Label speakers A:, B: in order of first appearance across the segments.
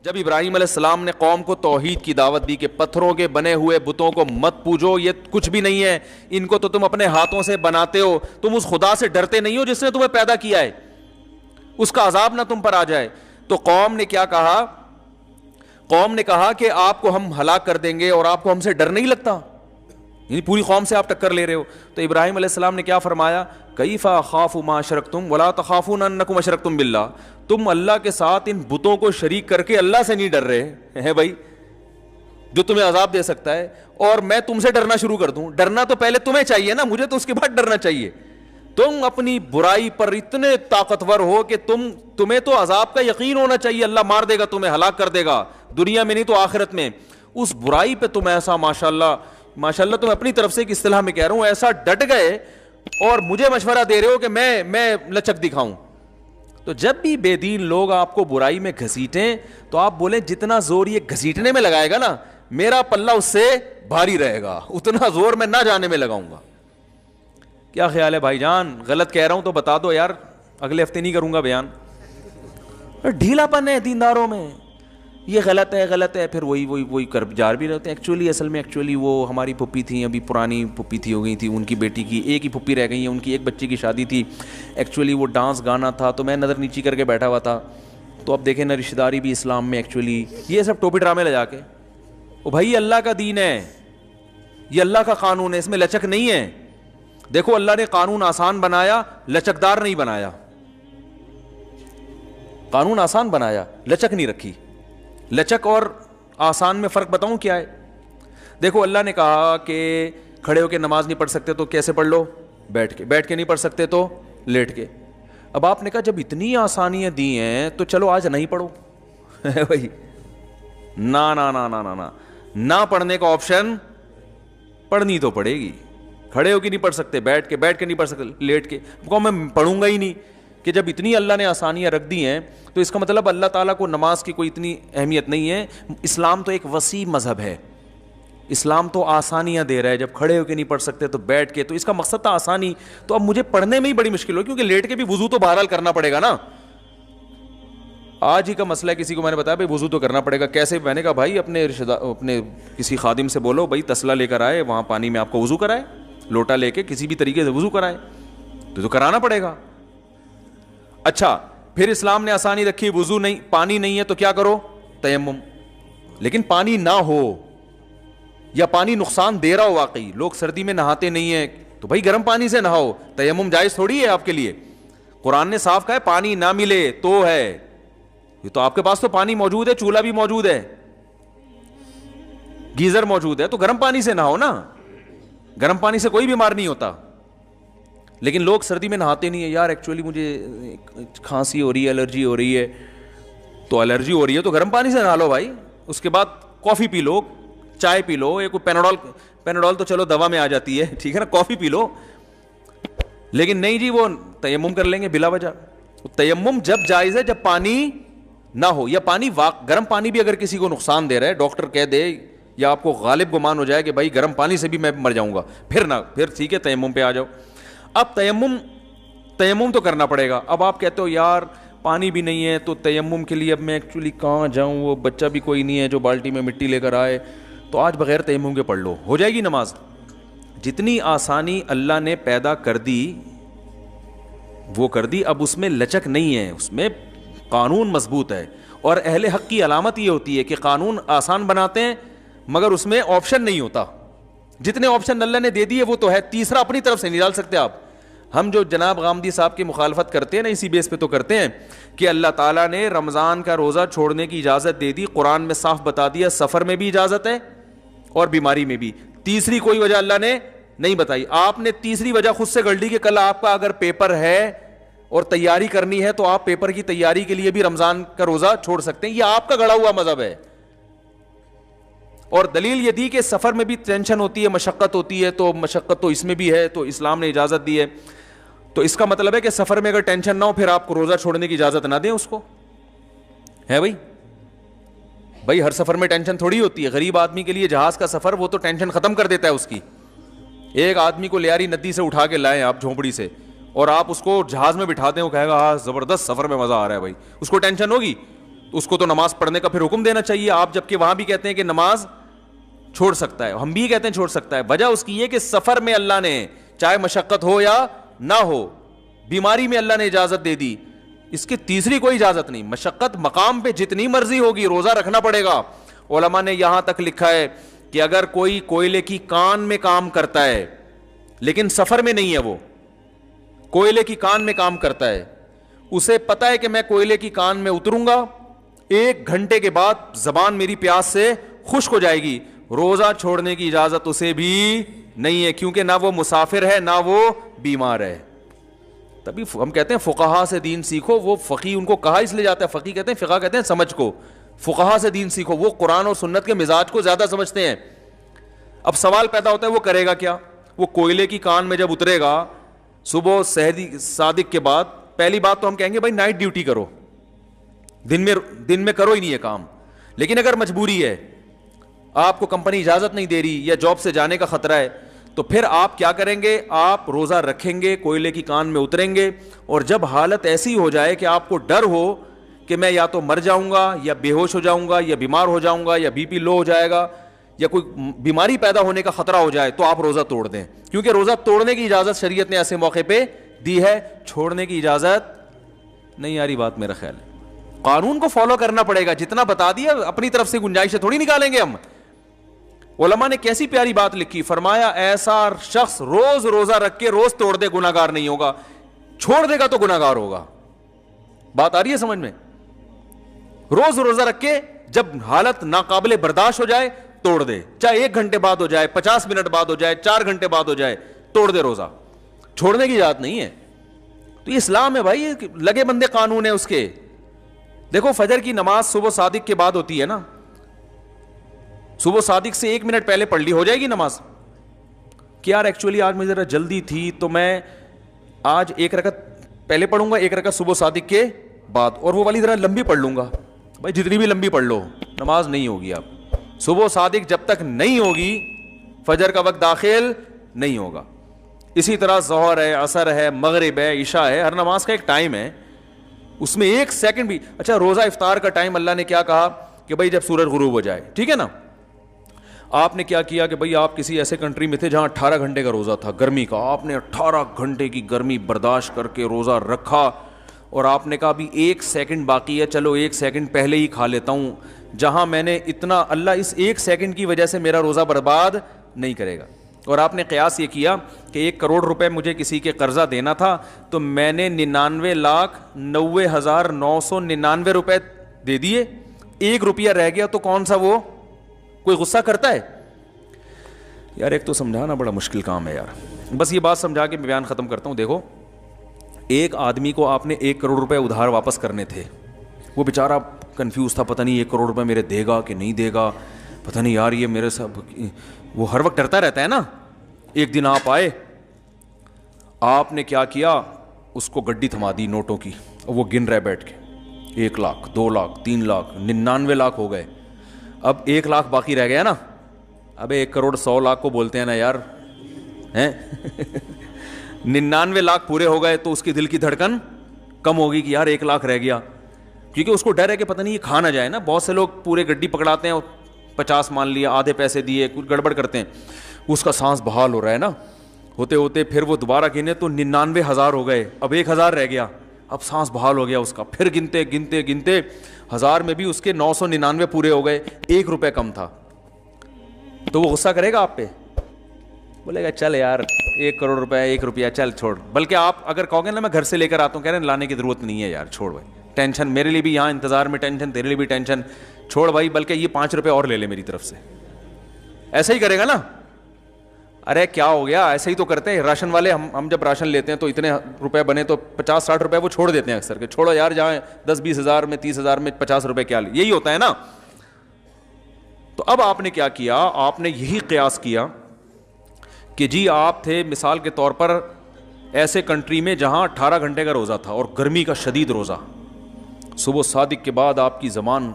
A: جب ابراہیم علیہ السلام نے قوم کو توحید کی دعوت دی کہ پتھروں کے بنے ہوئے بتوں کو مت پوجو، یہ کچھ بھی نہیں ہے، ان کو تو تم اپنے ہاتھوں سے بناتے ہو، تم اس خدا سے ڈرتے نہیں ہو جس نے تمہیں پیدا کیا ہے، اس کا عذاب نہ تم پر آ جائے. تو قوم نے کیا کہا؟ قوم نے کہا کہ آپ کو ہم ہلاک کر دیں گے اور آپ کو ہم سے ڈر نہیں لگتا، یعنی پوری قوم سے آپ ٹکر لے رہے ہو. تو ابراہیم علیہ السلام نے کیا فرمایا؟ کیف اخاف ما اشرکتم ولا تخافون انکم اشرکتم باللہ. تم اللہ کے ساتھ ان بتوں کو شریک کر کے اللہ سے نہیں ڈر رہے ہیں بھائی، جو تمہیں عذاب دے سکتا ہے، اور میں تم سے ڈرنا شروع کر دوں؟ ڈرنا تو پہلے تمہیں چاہیے نا، مجھے تو اس کے بعد ڈرنا چاہیے. تم اپنی برائی پر اتنے طاقتور ہو کہ تمہیں تو عذاب کا یقین ہونا چاہیے، اللہ مار دے گا تمہیں، ہلاک کر دے گا، دنیا میں نہیں تو آخرت میں. اس برائی پہ تم ایسا ماشاءاللہ تم اپنی طرف سے ایک اصطلاح میں کہہ رہا ہوں، ایسا ڈٹ گئے اور مجھے مشورہ دے رہے ہو کہ میں لچک دکھاؤں. تو جب بھی بے دین لوگ آپ کو برائی میں گھسیٹیں تو آپ بولیں جتنا زور یہ گھسیٹنے میں لگائے گا نا، میرا پلہ اس سے بھاری رہے گا، اتنا زور میں نہ جانے میں لگاؤں گا. کیا خیال ہے بھائی جان؟ غلط کہہ رہا ہوں تو بتا دو یار، اگلے ہفتے نہیں کروں گا بیان. ڈھیلا پن ہے دینداروں میں، یہ غلط ہے، پھر وہی کر جار بھی رہتے ہیں. اصل میں وہ ہماری پھپھی تھیں، ابھی پرانی پھپھی تھی، ہو گئی تھی، ان کی بیٹی کی ایک ہی پھپھی رہ گئی ہے، ان کی ایک بچی کی شادی تھی. ایکچولی وہ ڈانس گانا تھا تو میں نظر نیچی کر کے بیٹھا ہوا تھا. تو اب دیکھیں نا، رشتہ داری بھی اسلام میں ایکچولی یہ سب ٹوپی ڈرامے لے جا کے، او بھائی یہ اللہ کا دین ہے، یہ اللہ کا قانون ہے، اس میں لچک نہیں ہے. دیکھو اللہ نے قانون آسان بنایا، لچکدار نہیں بنایا. قانون آسان بنایا، لچک نہیں رکھی. لچک اور آسان میں فرق بتاؤں کیا ہے؟ دیکھو اللہ نے کہا کہ کھڑے ہو کے نماز نہیں پڑھ سکتے تو کیسے پڑھ لو؟ بیٹھ کے نہیں پڑھ سکتے تو لیٹ کے. اب آپ نے کہا جب اتنی آسانیاں دی ہیں تو چلو آج نہیں پڑھو. بھائی نہ پڑھنے کا آپشن، پڑھنی تو پڑے گی. کھڑے ہو کے نہیں پڑھ سکتے، بیٹھ کے نہیں پڑھ سکتے، لیٹ کے. میں پڑھوں گا ہی نہیں. کہ جب اتنی اللہ نے آسانیاں رکھ دی ہیں تو اس کا مطلب اللہ تعالیٰ کو نماز کی کوئی اتنی اہمیت نہیں ہے. اسلام تو ایک وسیع مذہب ہے، اسلام تو آسانیاں دے رہا ہے. جب کھڑے ہو کے نہیں پڑھ سکتے تو بیٹھ کے، تو اس کا مقصد تھا آسانی. تو اب مجھے پڑھنے میں ہی بڑی مشکل ہو، کیونکہ لیٹ کے بھی وضو تو بہرحال کرنا پڑے گا نا. آج ہی کا مسئلہ ہے، کسی کو میں نے بتایا بھائی وضو تو کرنا پڑے گا. کیسے؟ میں نے کہا بھائی اپنے کسی خادم سے بولو بھائی تسلا لے کر آئے، وہاں پانی میں آپ کو وضو کرائے، لوٹا لے کے کسی بھی طریقے سے وضو کرائے، تو کرانا پڑے گا. اچھا پھر اسلام نے آسانی رکھی، وضو نہیں، پانی نہیں ہے تو کیا کرو؟ تیمم. لیکن پانی نہ ہو یا پانی نقصان دے رہا ہو، واقعی لوگ سردی میں نہاتے نہیں ہیں تو بھائی گرم پانی سے نہاؤ. تیمم جائز تھوڑی ہے آپ کے لیے. قرآن نے صاف کہا ہے پانی نہ ملے تو ہے، یہ تو آپ کے پاس تو پانی موجود ہے، چولہا بھی موجود ہے، گیزر موجود ہے، تو گرم پانی سے نہاؤ نا. گرم پانی سے کوئی بیمار نہیں ہوتا. لیکن لوگ سردی میں نہاتے نہیں ہیں. یار ایکچولی مجھے کھانسی ہو رہی ہے، الرجی ہو رہی ہے، تو الرجی ہو رہی ہے تو گرم پانی سے نہا لو بھائی. اس کے بعد کافی پی لو، چائے پی لو، یا کوئی پیناڈول تو چلو دوا میں آ جاتی ہے، ٹھیک ہے نا، کافی پی لو. لیکن نہیں جی وہ تیمم کر لیں گے بلا وجہ. تیمم جب جائز ہے جب پانی نہ ہو، یا پانی گرم پانی بھی اگر کسی کو نقصان دے رہا ہے، ڈاکٹر کہہ دے یا آپ کو غالب گمان ہو جائے کہ بھائی گرم پانی سے بھی میں مر جاؤں گا، پھر ٹھیک ہے تیمم پہ آ جاؤ. اب تیمم تو کرنا پڑے گا. اب آپ کہتے ہو یار پانی بھی نہیں ہے تو تیمم کے لیے اب میں ایکچولی کہاں جاؤں، وہ بچہ بھی کوئی نہیں ہے جو بالٹی میں مٹی لے کر آئے، تو آج بغیر تیمم کے پڑھ لو، ہو جائے گی نماز. جتنی آسانی اللہ نے پیدا کر دی وہ کر دی. اب اس میں لچک نہیں ہے، اس میں قانون مضبوط ہے. اور اہل حق کی علامت یہ ہوتی ہے کہ قانون آسان بناتے ہیں مگر اس میں آپشن نہیں ہوتا. جتنے آپشن اللہ نے دے دیے وہ تو ہے، تیسرا اپنی طرف سے نہیں ڈال سکتے آپ. ہم جو جناب غامدی صاحب کی مخالفت کرتے ہیں نا، اسی بیس پہ تو کرتے ہیں کہ اللہ تعالیٰ نے رمضان کا روزہ چھوڑنے کی اجازت دے دی، قرآن میں صاف بتا دیا سفر میں بھی اجازت ہے اور بیماری میں بھی. تیسری کوئی وجہ اللہ نے نہیں بتائی. آپ نے تیسری وجہ خود سے گڑھ لی کہ کل آپ کا اگر پیپر ہے اور تیاری کرنی ہے تو آپ پیپر کی تیاری کے لیے بھی رمضان کا روزہ چھوڑ سکتے ہیں. یہ آپ کا گڑھا ہوا مذہب ہے. اور دلیل یہ دی کہ سفر میں بھی ٹینشن ہوتی ہے، مشقت ہوتی ہے، تو مشقت تو اس میں بھی ہے، تو اسلام نے اجازت دی ہے. تو اس کا مطلب ہے کہ سفر میں اگر ٹینشن نہ ہو پھر آپ کو روزہ چھوڑنے کی اجازت نہ دیں اس کو. ہے بھائی ہر سفر میں ٹینشن تھوڑی ہوتی ہے. غریب آدمی کے لیے جہاز کا سفر وہ تو ٹینشن ختم کر دیتا ہے اس کی. ایک آدمی کو لیاری ندی سے اٹھا کے لائیں آپ جھونپڑی سے، اور آپ اس کو جہاز میں بٹھا دیں، وہ کہے گا ہاں زبردست سفر میں مزہ آ رہا ہے بھائی، اس کو ٹینشن ہوگی؟ اس کو تو نماز پڑھنے کا پھر حکم دینا چاہیے آپ, جبکہ وہاں بھی کہتے ہیں کہ نماز چھوڑ سکتا ہے, ہم بھی کہتے ہیں چھوڑ سکتا ہے. وجہ اس کی یہ کہ سفر میں اللہ نے, چاہے مشقت ہو یا نہ ہو, بیماری میں اللہ نے اجازت دے دی, اس کی تیسری کوئی اجازت نہیں. مشقت مقام پہ جتنی مرضی ہوگی روزہ رکھنا پڑے گا. علماء نے یہاں تک لکھا ہے کہ اگر کوئی کوئلے کی کان میں کام کرتا ہے لیکن سفر میں نہیں ہے, وہ کوئلے کی کان میں کام کرتا ہے, اسے پتا ہے کہ میں کوئلے کی کان میں اتروں گا, 1 گھنٹے کے بعد زبان میری پیاس سے خشک ہو جائے گی, روزہ چھوڑنے کی اجازت اسے بھی نہیں ہے, کیونکہ نہ وہ مسافر ہے نہ وہ بیمار ہے. تبھی ہم کہتے ہیں فقہا سے دین سیکھو. وہ فقی ان کو کہا اس لیے جاتا ہے, فقی کہتے ہیں, فقہ کہتے ہیں سمجھ کو, فقہا سے دین سیکھو. وہ قرآن اور سنت کے مزاج کو زیادہ سمجھتے ہیں. اب سوال پیدا ہوتا ہے وہ کرے گا کیا؟ وہ کوئلے کی کان میں جب اترے گا صبح صادق کے بعد, پہلی بات تو ہم کہیں گے بھائی نائٹ ڈیوٹی کرو, دن میں کرو ہی نہیں ہے کام. لیکن اگر مجبوری ہے, آپ کو کمپنی اجازت نہیں دے رہی یا جاب سے جانے کا خطرہ ہے, تو پھر آپ کیا کریں گے؟ آپ روزہ رکھیں گے, کوئلے کی کان میں اتریں گے, اور جب حالت ایسی ہو جائے کہ آپ کو ڈر ہو کہ میں یا تو مر جاؤں گا یا بے ہوش ہو جاؤں گا یا بیمار ہو جاؤں گا یا بی پی لو ہو جائے گا یا کوئی بیماری پیدا ہونے کا خطرہ ہو جائے, تو آپ روزہ توڑ دیں. کیونکہ روزہ توڑنے کی اجازت شریعت نے ایسے موقع پہ دی ہے, چھوڑنے کی اجازت نہیں. آ رہی بات میرا خیال ہے. قانون کو فالو کرنا پڑے گا, جتنا بتا دیا اپنی طرف سے گنجائشیں تھوڑی نکالیں گے ہم. علماء نے کیسی پیاری بات لکھی, فرمایا ایسا شخص روز روزہ رکھ کے روز توڑ دے گناہ گار نہیں ہوگا, چھوڑ دے گا تو گناہ گار ہوگا. بات آ رہی ہے سمجھ میں؟ روز روزہ رکھ کے جب حالت ناقابل برداشت ہو جائے توڑ دے, چاہے 1 گھنٹے بعد ہو جائے, 50 منٹ بعد ہو جائے, 4 گھنٹے بعد ہو جائے, توڑ دے روزہ. چھوڑنے کی اجازت نہیں ہے. تو یہ اسلام ہے بھائی, لگے بندے قانون ہے اس کے. دیکھو فجر کی نماز صبح صادق کے بعد ہوتی ہے نا, صبح صادق سے 1 منٹ پہلے پڑھ لی ہو جائے گی نماز. کہ یار ایکچولی آج مجھے ذرا جلدی تھی تو میں آج 1 رکعت پہلے پڑھوں گا, 1 رکعت صبح صادق کے بعد, اور وہ والی ذرا لمبی پڑھ لوں گا. بھائی جتنی بھی لمبی پڑھ لو نماز نہیں ہوگی. آپ صبح صادق جب تک نہیں ہوگی فجر کا وقت داخل نہیں ہوگا. اسی طرح ظہر ہے, عصر ہے, مغرب ہے, عشاء ہے, ہر نماز کا ایک ٹائم ہے, اس میں 1 سیکنڈ بھی. اچھا روزہ افطار کا ٹائم اللہ نے کیا کہا کہ بھائی جب سورج غروب ہو جائے, ٹھیک ہے نا. آپ نے کیا کیا کہ بھائی آپ کسی ایسے کنٹری میں تھے جہاں 18 گھنٹے کا روزہ تھا گرمی کا, آپ نے 18 گھنٹے کی گرمی برداشت کر کے روزہ رکھا, اور آپ نے کہا ابھی 1 سیکنڈ باقی ہے, چلو 1 سیکنڈ پہلے ہی کھا لیتا ہوں. جہاں میں نے اتنا, اللہ اس 1 سیکنڈ کی وجہ سے میرا روزہ برباد نہیں کرے گا. اور آپ نے قیاس یہ کیا کہ 1 کروڑ روپے مجھے کسی کے قرضہ دینا تھا, تو میں نے 99,90,999 روپے دے دیے, 1 روپیہ رہ گیا, تو کون سا وہ کوئی غصہ کرتا ہے یار؟ ایک تو سمجھانا بڑا مشکل کام ہے یار. بس یہ بات سمجھا کے میں بیان ختم کرتا ہوں. دیکھو ایک آدمی کو آپ نے 1 کروڑ روپے ادھار واپس کرنے تھے, وہ بیچارہ کنفیوز تھا, پتہ نہیں 1 کروڑ روپے میرے دے گا کہ نہیں دے گا, پتہ نہیں یار یہ میرے سب, وہ ہر وقت ڈرتا رہتا ہے نا. ایک دن آپ آئے, آپ نے کیا کیا, اس کو گڈی تھما دی نوٹوں کی, اور وہ گن رہے بیٹھ کے, 1 لاکھ 2 لاکھ 3 لاکھ 99 لاکھ ہو گئے. اب 1 لاکھ باقی رہ گیا نا. ابے 1 کروڑ 100 لاکھ کو بولتے ہیں نا یار, ہیں 99 لاکھ پورے ہو گئے, تو اس کی دل کی دھڑکن کم ہوگی کہ یار 1 لاکھ رہ گیا, کیونکہ اس کو ڈر ہے کہ پتہ نہیں یہ کھا نہ جائے نا. بہت سے لوگ پورے گڈی پکڑاتے ہیں, 50 مان لیا, آدھے پیسے دیے, کچھ گڑبڑ کرتے ہیں, اس کا سانس بحال ہو رہا ہے نا, ہوتے ہوتے پھر وہ دوبارہ گنے تو 99,000 ہو گئے, اب 1,000 رہ گیا, اب سانس بحال ہو گیا اس کا, پھر گنتے گنتے گنتے 1000 میں بھی اس کے 999 پورے ہو گئے, 1 روپے کم تھا. تو وہ غصہ کرے گا آپ پہ, بولے گا چل یار 1 کروڑ روپے 1 روپیہ چل چھوڑ. بلکہ آپ اگر کہو گے نا میں گھر سے لے کر آتا ہوں, کہہ رہے ہیں لانے کی ضرورت نہیں ہے یار, چھوڑ بھائی, ٹینشن میرے لیے بھی یہاں انتظار میں ٹینشن, تیرے لیے بھی ٹینشن, چھوڑ بھائی, بلکہ یہ 5 روپے اور لے لے میری طرف سے. ایسا ہی کرے گا نا. ارے کیا ہو گیا, ایسے ہی تو کرتے ہیں راشن والے. ہم جب راشن لیتے ہیں تو اتنے روپے بنے تو 50-60 روپے وہ چھوڑ دیتے ہیں اکثر, کہ چھوڑو یار, جہاں 10-20 ہزار میں 30 ہزار میں 50 روپے کیا لے, یہی ہوتا ہے نا. تو اب آپ نے کیا کیا, آپ نے یہی قیاس کیا کہ جی آپ تھے مثال کے طور پر ایسے کنٹری میں جہاں 18 گھنٹے کا روزہ تھا اور گرمی کا شدید روزہ, صبح صادق کے بعد آپ کی زبان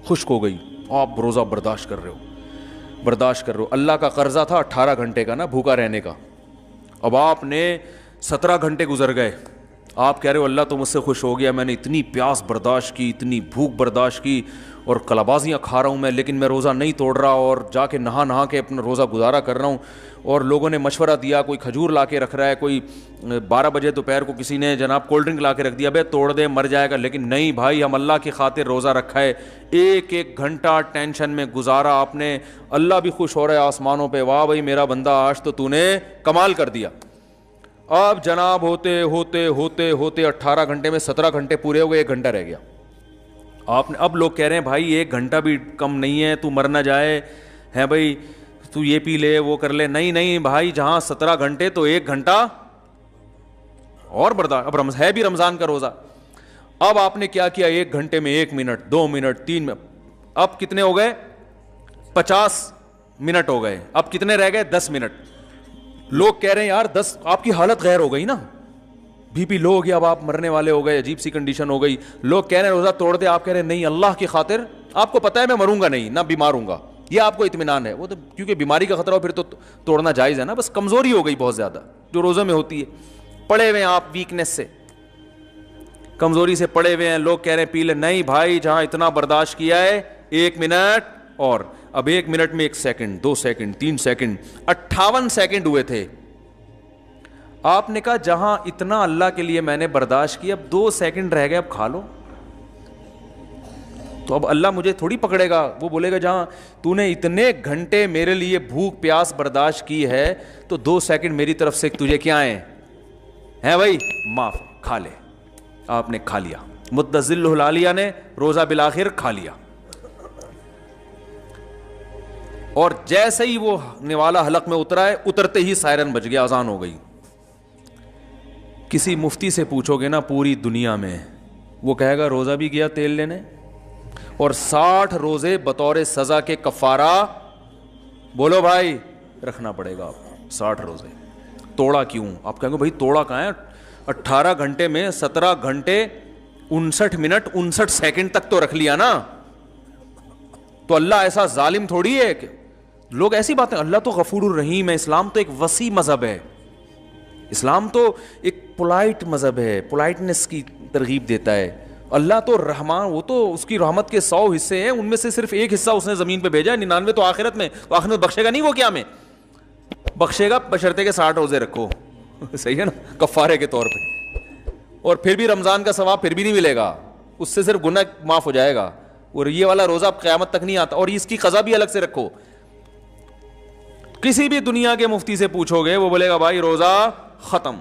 A: خشک ہو گئی, آپ روزہ برداشت کر رہے ہو. اللہ کا قرضہ تھا 18 گھنٹے کا نا, بھوکا رہنے کا. اب آپ نے 17 گھنٹے گزر گئے, آپ کہہ رہے ہو اللہ تو مجھ سے خوش ہو گیا, میں نے اتنی پیاس برداشت کی, اتنی بھوک برداشت کی, اور کلابازیاں کھا رہا ہوں میں, لیکن میں روزہ نہیں توڑ رہا, اور جا کے نہا کے اپنا روزہ گزارا کر رہا ہوں. اور لوگوں نے مشورہ دیا, کوئی کھجور لا کے رکھ رہا ہے, کوئی 12 بجے دوپہر کو کسی نے جناب کولڈ ڈرنک لا کے رکھ دیا, بھائی توڑ دے مر جائے گا, لیکن نہیں بھائی, ہم اللہ کی خاطر روزہ رکھا ہے. ایک ایک گھنٹہ ٹینشن میں گزارا آپ نے, اللہ بھی خوش ہو رہا ہے آسمانوں پہ, واہ بھائی میرا بندہ آج تو نے کمال کر دیا. اب جناب ہوتے ہوتے ہوتے ہوتے 18 گھنٹے میں 17 گھنٹے پورے ہو گئے, 1 گھنٹہ رہ گیا. آپ نے اب لوگ کہہ رہے ہیں بھائی 1 گھنٹہ بھی کم نہیں ہے, تو مر نہ جائے ہے بھائی, تو یہ پی لے وہ کر لے. نہیں بھائی, جہاں 17 گھنٹے تو 1 گھنٹہ اور برداشت. اب ہے بھی رمضان کا روزہ. اب آپ نے کیا کیا, 1 گھنٹے میں 1 منٹ 2 منٹ 3 منٹ, اب کتنے ہو گئے, 50 منٹ ہو گئے. اب کتنے رہ گئے, 10 منٹ. لوگ کہہ رہے ہیں یار 10, آپ کی حالت غیر ہو گئی نا, بی پی لو ہو گیا, اب آپ مرنے والے ہو گئے, عجیب سی کنڈیشن ہو گئی. لوگ کہہ رہے ہیں روزہ توڑ دے, آپ کہہ رہے ہیں نہیں اللہ کی خاطر, آپ کو پتہ ہے میں مروں گا نہیں, نہ بیمار ہوں گا, یہ آپ کو اطمینان ہے. وہ تو کیونکہ بیماری کا خطرہ ہو پھر تو توڑنا جائز ہے نا, بس کمزوری ہو گئی بہت زیادہ جو روزے میں ہوتی ہے. پڑے ہوئے ہیں آپ ویکنیس سے, کمزوری سے پڑے ہوئے ہیں. لوگ کہہ رہے ہیں پی لے, نہیں بھائی جہاں اتنا برداشت کیا ہے 1 منٹ اور, اب 1 منٹ میں 1 سیکنڈ 2 سیکنڈ 3 سیکنڈ 58 سیکنڈ ہوئے تھے. آپ نے کہا جہاں اتنا اللہ کے لیے میں نے برداشت کیا, اب 2 سیکنڈ رہ گئے, اب کھا لو. تو اب اللہ مجھے تھوڑی پکڑے گا, وہ بولے گا جہاں تو نے اتنے گھنٹے میرے لیے بھوک پیاس برداشت کی ہے تو 2 سیکنڈ میری طرف سے تجھے کیا ہیں بھائی, معاف, کھا لے. آپ نے کھا لیا, متزل العالیہ نے روزہ بالآخر کھا لیا. اور جیسے ہی وہ نوالا حلق میں اترا ہے, اترتے ہی سائرن بج گیا, اذان ہو گئی. کسی مفتی سے پوچھو گے نا پوری دنیا میں, وہ کہے گا روزہ بھی گیا تیل لینے, اور 60 روزے بطور سزا کے کفارہ, بولو بھائی رکھنا پڑے گا آپ کو 60 روزے. توڑا کیوں, آپ کہیں گے بھائی توڑا کہاں ہے, 18 گھنٹے میں 17 گھنٹے 59 منٹ 59 سیکنڈ تک تو رکھ لیا نا. تو اللہ ایسا ظالم تھوڑی ہے کہ لوگ ایسی باتیں, اللہ تو غفور الرحیم ہے. اسلام تو ایک وسیع مذہب ہے, اسلام تو ایک پولائٹ مذہب ہے, پولائٹنس کی ترغیب دیتا ہے. اللہ تو رحمان, وہ تو اس کی رحمت کے 100 حصے ہیں, ان میں سے صرف 1 حصہ اس نے زمین پہ بھیجا ہے, 99 تو آخرت میں. تو آخرت بخشے گا نہیں, وہ کیا میں بخشے گا, بشرطے کے 60 روزے رکھو, صحیح ہے نا, کفارے کے طور پہ. اور پھر بھی رمضان کا ثواب پھر بھی نہیں ملے گا, اس سے صرف گناہ معاف ہو جائے گا. اور یہ والا روزہ اب قیامت تک نہیں آتا, اور اس کی قضا بھی الگ سے رکھو. کسی بھی دنیا کے مفتی سے پوچھو گے وہ بولے گا بھائی روزہ ختم.